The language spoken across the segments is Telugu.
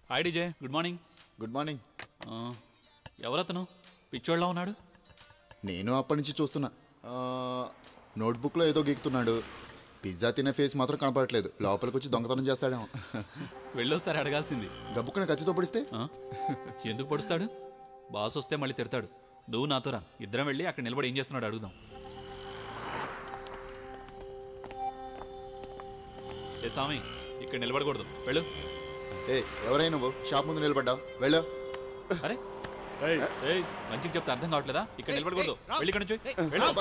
Hi DJ, good morning. Good morning. ఎవరతను పిచ్చోళ్ళ ఉన్నాడు? నేను అప్పటి నుంచి చూస్తున్నా. నోట్బుక్లో ఏదో గీకుతున్నాడు. పిజ్జా తినే ఫేస్ మాత్రం కనపడట్లేదు. లోపలికి వచ్చి దొంగతనం చేస్తాడేమో. వెళ్ళొస్తారి అడగాల్సింది. గబ్బుకున్న కత్తితో పొడిస్తే ఎందుకు పొడుస్తాడు? బాస్ వస్తే మళ్ళీ తిడతాడు. నువ్వు నాతో రా, ఇద్దరం వెళ్ళి అక్కడ నిలబడి ఏం చేస్తున్నాడు అడుగుదాం. ఏ స్వామి, ఇక్కడ నిలబడకూడదు, వెళ్ళు. ఎవరైనా నువ్వు షాప్ ముందు నిలబడ్డావు, వెళ్ళు. అరే మంచిగా చెప్తే అర్థం కావట్లేదా? ఇక్కడ నిలబడకూడదు, వెళ్ళి ఇక్కడ నుంచి.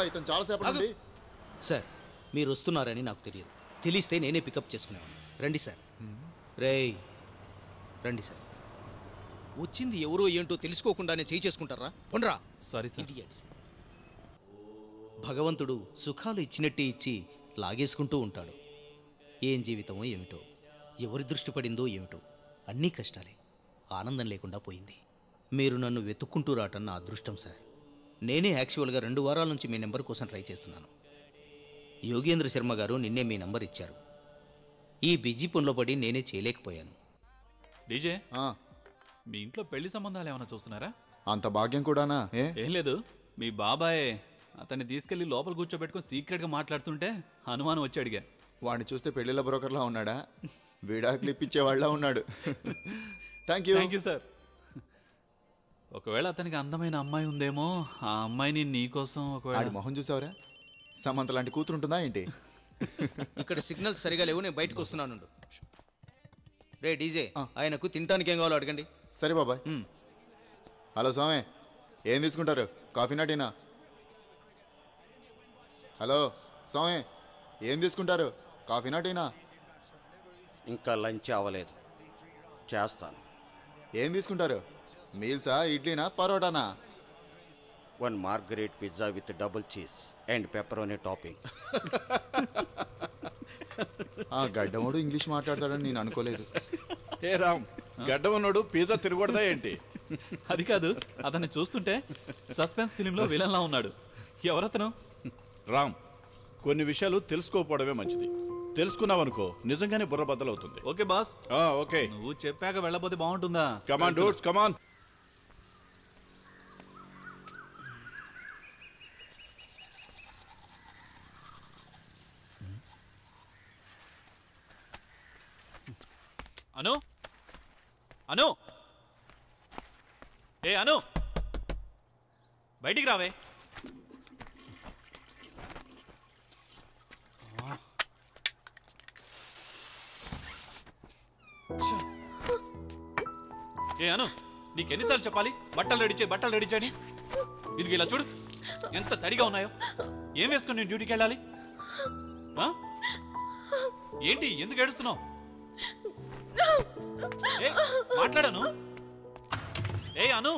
ఇతను చాలాసేపు నుండి. సార్, మీరు వస్తున్నారని నాకు తెలియదు. తెలిస్తే నేనే పికప్ చేసుకునేవాడిని. రండి సార్. రేయ్ రండి సార్. వచ్చింది ఎవరో ఏంటో తెలుసుకోకుండానే చేయి చేసుకుంటారా? పొండ్రా. Sorry sir. భగవంతుడు సుఖాలు ఇచ్చినట్టే ఇచ్చి లాగేసుకుంటూ ఉంటాడు. ఏం జీవితమో ఏమిటో, ఎవరి దృష్టి పడిందో ఏమిటో, అన్నీ కష్టాలే. ఆనందం లేకుండా పోయింది. మీరు నన్ను వెతుక్కుంటూ రావటం నా అదృష్టం సార్. నేనే యాక్చువల్గా 2 వారాల నుంచి మీ నెంబర్ కోసం ట్రై చేస్తున్నాను. యోగేంద్ర శర్మ గారు నిన్నే మీ నంబర్ ఇచ్చారు. ఈ బిజీ పనిలో పడి నేనే చేయలేకపోయాను. డీజే, మీ ఇంట్లో పెళ్లి సంబంధాలు ఏమైనా చూస్తున్నారా? అంత భాగ్యం కూడానా? ఏం లేదు, మీ బాబాయ్ అతన్ని తీసుకెళ్లి లోపల కూర్చోబెట్టుకుని సీక్రెట్గా మాట్లాడుతుంటే అనుమానం వచ్చి అడిగా. వాడిని చూస్తే పెళ్లిళ్ళ బ్రోకర్లా ఉన్నాడా? విడాకులు ఇప్పించేవాళ్ళ ఉన్నాడు. Thank you sir. ఒకవేళ అతనికి అందమైన అమ్మాయి ఉందేమో, ఆ అమ్మాయిని నీకోసం. ఒకవేళ మొహం చూసావరా? సమంత లాంటి కూతురు ఉంటుందా ఏంటి? ఇక్కడ సిగ్నల్స్ సరిగా లేవు, నేను బయటకు వస్తున్నాను. రే డీజే, ఆయనకు తినడానికి ఏం కావాలో అడగండి. సరే బాబాయ్. హలో స్వామి, ఏం తీసుకుంటారు? కాఫీనా టీనా? హలో స్వామి, ఏం తీసుకుంటారు? కాఫీనా టీనా? ఇంకా లంచ్ అవ్వలేదు, చేస్తాను. ఏం తీసుకుంటారు? మీల్సా, ఇడ్లీనా, పరోటానా? 1 margherita pizza with double cheese and pepperoni topping. ఆ గడ్డమోడు ఇంగ్లీష్ మాట్లాడతాడని నేను అనుకోలేదు. ఏ రామ్, గడ్డమన్నాడు పిజ్జా తిరగకూడదా ఏంటి? అది కాదు, అతన్ని చూస్తుంటే సస్పెన్స్ ఫిలింలో విలన్లా ఉన్నాడు. ఎవరతను? రామ్, కొన్ని విషయాలు తెలుసుకోకపోవడమే మంచిది. తెలుసుకున్నావనుకో నిజంగానే బుర్ర బద్దలవుతుంది. Okay boss. ఓకే, నువ్వు చెప్పాక వెళ్ళబోతే బాగుంటుందా? కమాన్ డూడ్స్, కమాన్. అను, అను, అను, బయటికి రావే. అను, నీకెన్నిసార్లు చెప్పాలి బట్టలు రెడీ చేయని? ఇదిగో ఇలా చూడు, ఎంత తడిగా ఉన్నాయో. ఏం వేసుకొని నేను డ్యూటీకి వెళ్ళాలి? ఏంటి, ఎందుకు ఏడుస్తున్నావు? మాట్లాడాను. అను.